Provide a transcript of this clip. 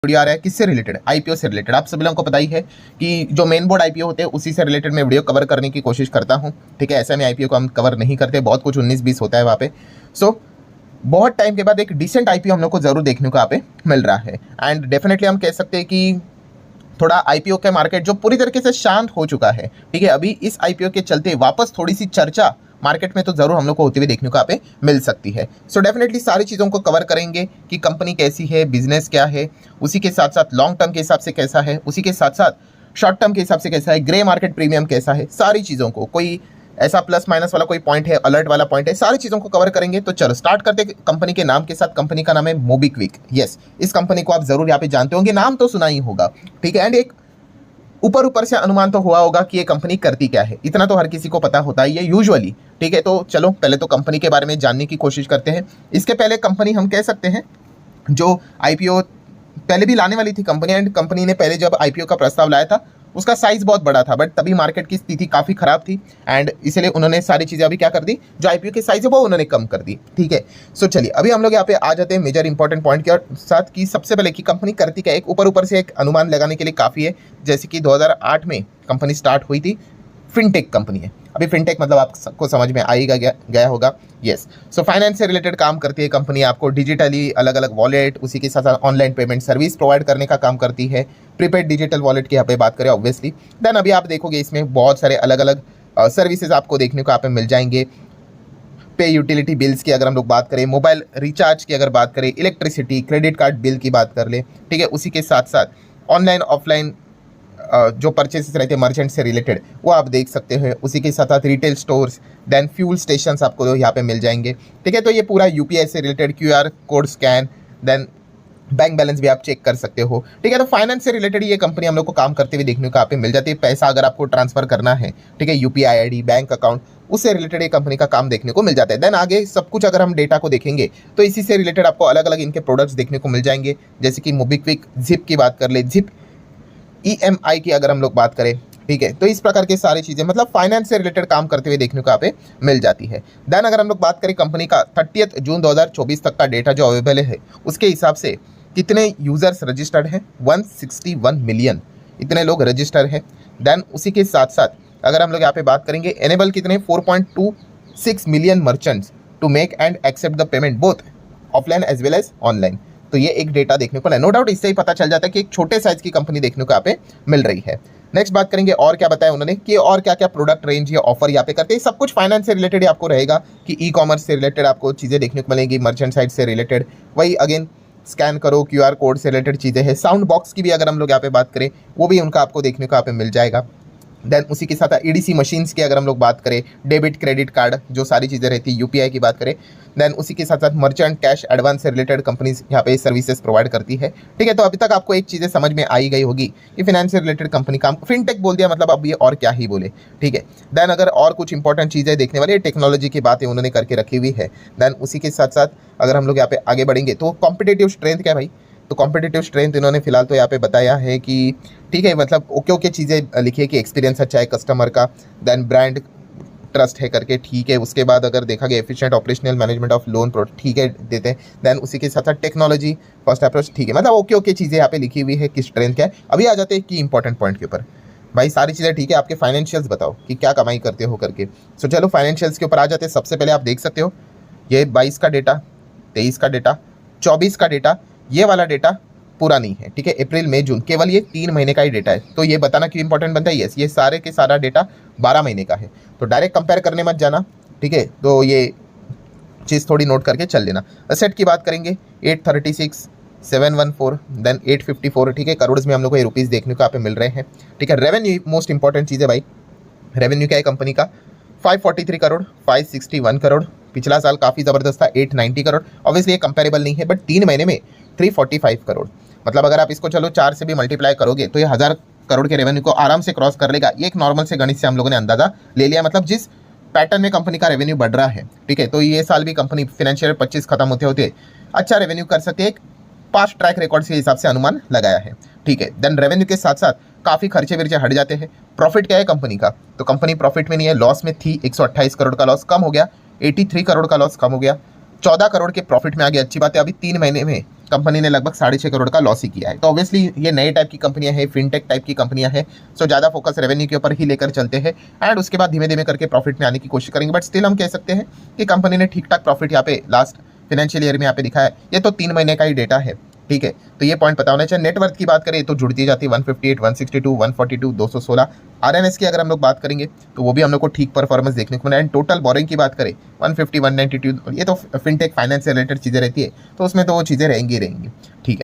Video आ रहा है किससे रिलेटेड, आईपीओ से रिलेटेड। आप सभी लोगों को पता ही है कि जो मेन बोर्ड आईपीओ होते हैं उसी से रिलेटेड मैं वीडियो कवर करने की कोशिश करता हूं। ठीक है, ऐसा में आईपीओ को हम कवर नहीं करते, बहुत कुछ 19-20 होता है वहाँ पे। सो बहुत टाइम के बाद एक डिसेंट आईपीओ हम लोग को जरूर देखने को यहाँ पे मिल रहा है। एंड डेफिनेटली हम कह सकते हैं कि थोड़ा आईपीओ के मार्केट जो पूरी तरीके से शांत हो चुका है। ठीक है, अभी इस आईपीओ के चलते वापस थोड़ी सी चर्चा मार्केट में तो जरूर हम लोग को होती हुई देखने को यहाँ पे मिल सकती है। सो डेफिनेटली सारी चीज़ों को कवर करेंगे कि कंपनी कैसी है, बिजनेस क्या है, उसी के साथ साथ लॉन्ग टर्म के हिसाब से कैसा है, उसी के साथ साथ शॉर्ट टर्म के हिसाब से कैसा है, ग्रे मार्केट प्रीमियम कैसा है, सारी चीज़ों को, कोई ऐसा प्लस माइनस वाला कोई पॉइंट है, अलर्ट वाला पॉइंट है, सारी चीज़ों को कवर करेंगे। तो चलो स्टार्ट करते हैं कंपनी के नाम के साथ। कंपनी का नाम है मोबीक्विक। यस, इस कंपनी को आप जरूर यहाँ पे जानते होंगे, नाम तो सुना ही होगा। ठीक है, एंड एक ऊपर से अनुमान तो हुआ होगा कि ये कंपनी करती क्या है, इतना तो हर किसी को पता होता ही है यूजुअली। ठीक है, तो चलो पहले तो कंपनी के बारे में जानने की कोशिश करते हैं। इसके पहले कंपनी हम कह सकते हैं जो आईपीओ पहले भी लाने वाली थी कंपनी, एंड कंपनी ने पहले जब आईपीओ का प्रस्ताव लाया था उसका साइज बहुत बड़ा था, बट तभी मार्केट की स्थिति काफ़ी खराब थी एंड इसलिए उन्होंने सारी चीज़ें अभी क्या कर दी, जो आईपीओ की साइज है वो उन्होंने कम कर दी। ठीक है, सो चलिए अभी हम लोग यहाँ पे आ जाते हैं मेजर इंपॉर्टेंट पॉइंट के साथ कि सबसे पहले कि कंपनी करती क्या है। एक ऊपर से एक अनुमान लगाने के लिए काफ़ी है, जैसे कि 2008 में कंपनी स्टार्ट हुई थी, फिनटेक कंपनी है। अभी फिनटेक मतलब आपको समझ में आएगा गया होगा। यस, सो फाइनेंस से रिलेटेड काम करती है कंपनी, आपको डिजिटली अलग अलग वॉलेट, उसी के साथ साथ ऑनलाइन पेमेंट सर्विस प्रोवाइड करने का काम करती है। प्रीपेड डिजिटल वॉलेट की यहाँ पे बात करें ऑब्वियसली, देन अभी आप देखोगे इसमें बहुत सारे अलग अलग सर्विसेज आपको देखने को यहाँ पे मिल जाएंगे। पे यूटिलिटी बिल्स की अगर हम लोग बात करें, मोबाइल रिचार्ज की अगर बात करें, इलेक्ट्रिसिटी, क्रेडिट कार्ड बिल की बात कर ले। ठीक है, उसी के साथ साथ ऑनलाइन ऑफलाइन जो परचेसेस रहते हैं मर्चेंट से रिलेटेड वो आप देख सकते हैं। उसी के साथ साथ retail stores, then fuel stations आपको यहाँ पे मिल जाएंगे। ठीक है, तो ये पूरा यूपीआई से related QR code scan, then bank balance भी आप चेक कर सकते हो। ठीक है, तो फाइनेंस से रिलेटेड ये कंपनी हम लोग को काम करते हुए देखने को यहाँ पे मिल जाती है। पैसा अगर आपको ट्रांसफर करना है, ठीक है, यूपीआई आईडी, बैंक अकाउंट, उससे रिलेटेड ये कंपनी का काम देखने को मिल जाता है। देन आगे सब कुछ अगर हम डेटा को देखेंगे तो इसी से रिलेटेड आपको अलग अलग इनके प्रोडक्ट्स देखने को मिल जाएंगे, जैसे कि मोबीक्विक जिप की बात कर ले, जिप ईएमआई की अगर हम लोग बात करें। ठीक है, तो इस प्रकार की सारी चीज़ें मतलब फाइनेंस से रिलेटेड काम करते हुए देखने को यहाँ पे मिल जाती है। देन अगर हम लोग बात करें कंपनी का 30 जून 2024 तक का डेटा जो अवेलेबल है, उसके हिसाब से कितने यूजर्स रजिस्टर्ड हैं, 161 मिलियन इतने लोग रजिस्टर हैं। देन उसी के साथ साथ अगर हम लोग यहाँ पे बात करेंगे, एनेबल कितने, 4.26 million merchants to make and accept the payment both offline as well as online. तो ये एक डेटा देखने को मिला। नो डाउट इससे ही पता चल जाता है कि एक छोटे साइज की कंपनी देखने को यहाँ पे मिल रही है। नेक्स्ट बात करेंगे और क्या बताया उन्होंने कि और क्या क्या प्रोडक्ट रेंज या ऑफर यहाँ पे करते हैं। सब कुछ फाइनेंस से रिलेटेड आपको रहेगा कि ई कॉमर्स से रिलेटेड आपको चीज़ें देखने को मिलेंगी, मर्चेंट साइड से रिलेटेड वही अगेन स्कैन करो, क्यूआर कोड से रिलेटेड चीज़ें हैं। साउंड बॉक्स की भी अगर हम लोग यहाँ पे बात करें वो भी उनका आपको देखने को यहाँ पे मिल जाएगा। देन उसी के साथ ईडीसी मशीन्स की अगर हम लोग बात करें, डेबिट क्रेडिट कार्ड जो सारी चीज़ें रहती है, यूपीआई की बात करें। देन उसी के साथ साथ मर्चेंट कैश एडवांस से रिलेटेड कंपनीज यहाँ पे सर्विसेज प्रोवाइड करती है। ठीक है, तो अभी तक आपको एक चीज़ें समझ में आई गई होगी कि फाइनेंस से रिलेटेड कंपनी काम, फिनटेक बोल दिया मतलब अब ये और क्या ही बोले। ठीक है, देन अगर और कुछ इंपॉर्टेंट चीज़ें देखने वाली, टेक्नोलॉजी की बातें उन्होंने करके रखी हुई है। देन उसी के साथ साथ अगर हम लोग यहाँ पे आगे बढ़ेंगे तो कॉम्पिटेटिव स्ट्रेंथ क्या है भाई, तो कॉम्पिटिटिव स्ट्रेंथ इन्होंने फिलहाल तो यहाँ पे बताया है कि ठीक है, मतलब ओके चीज़ें लिखी है कि एक्सपीरियंस अच्छा है कस्टमर का, देन ब्रांड ट्रस्ट है करके, ठीक है। उसके बाद अगर देखा गया efficient operational management of loan product, ठीक है देते हैं। देन उसी के साथ साथ टेक्नोलॉजी फर्स्ट अप्रोच, ठीक है, मतलब ओके चीज़ें यहाँ पे लिखी हुई है कि स्ट्रेंथ क्या है। अभी आ जाते हैं कि इंपॉर्टेंट पॉइंट के ऊपर। भाई सारी चीज़ें ठीक है, आपके फाइनेंशियल्स बताओ कि क्या कमाई करते हो करके। सो चलो फाइनेंशियल्स के ऊपर आ जाते हैं। सबसे पहले आप देख सकते हो ये 22 का डेटा, 23 का डेटा, 24 का डेटा, ये वाला डेटा पूरा नहीं है। ठीक है, अप्रैल मई जून केवल ये 3 महीने का ही डेटा है। तो ये बताना क्यों इंपॉर्टेंट बनता है, यस ये सारे के सारा डेटा 12 महीने का है। तो डायरेक्ट कंपेयर करने मत जाना। ठीक है, तो ये चीज़ थोड़ी नोट करके चल लेना। असेट की बात करेंगे 836, 714, देन 854। ठीक है, करोड़ में हम लोग को ये रुपीज़ देखने को यहाँ पे मिल रहे हैं। ठीक है, रेवेन्यू मोस्ट इंपॉर्टेंट चीज़ है भाई। रेवेन्यू क्या है कंपनी का, 543 करोड़, 561 करोड़। पिछला साल काफ़ी ज़बरदस्त था, 890 करोड़। ऑब्वियसली ये कंपेरेबल नहीं है, बट 3 महीने में 345 करोड़। मतलब अगर आप इसको चलो 4 से भी मल्टीप्लाई करोगे तो ये 1000 करोड़ के रेवेन्यू को आराम से क्रॉस कर लेगा। ये एक नॉर्मल से गणित से हम लोगों ने अंदाजा ले लिया, मतलब जिस पैटर्न में कंपनी का रेवेन्यू बढ़ रहा है। ठीक है, तो ये साल भी कंपनी फाइनेंशियल 25 खत्म होते होते अच्छा रेवेन्यू कर सकते, एक पास्ट ट्रैक रिकॉर्ड के हिसाब से अनुमान लगाया है। ठीक है, देन रेवेन्यू के साथ साथ काफ़ी खर्चे वर्चे हट जाते हैं। प्रॉफिट क्या है कंपनी का, तो कंपनी प्रॉफिट में नहीं है, लॉस में थी। 128 करोड़ का लॉस कम हो गया, 83 करोड़ का लॉस कम हो गया, 14 करोड़ के प्रॉफिट में आ गया। अच्छी बात है, अभी 3 महीने में कंपनी ने लगभग 6.5 करोड़ का लॉस ही किया है। तो ऑब्वियसली ये नए टाइप की कंपनियां हैं, फिनटेक टाइप की कंपनियां हैं, सो ज़्यादा फोकस रेवेन्यू के ऊपर ही लेकर चलते हैं एंड उसके बाद धीमे धीमे करके प्रॉफिट में आने की कोशिश करेंगे। बट स्टिल हम कह सकते हैं कि कंपनी ने ठीक ठाक प्रॉफिट यहाँ पे लास्ट फाइनेंशियल ईयर में यहाँ पे दिखा है। ये तो 3 महीने का ही डेटा है, ठीक है, तो ये पॉइंट पता होना चाहिए। नेटवर्थ की बात करें तो जुड़ती जाती है 158, 162, 142, 216। आरएनएस की अगर हम लोग बात करेंगे तो वो भी हम लोग को ठीक परफॉर्मेंस देखने को मिला। एंड टोटल बोरिंग की बात करें 150, 192, ये तो फिनटेक फाइनेंस से रिलेटेड चीज़ें रहती है, तो उसमें तो वो चीज़ें रहेंगी। ठीक है।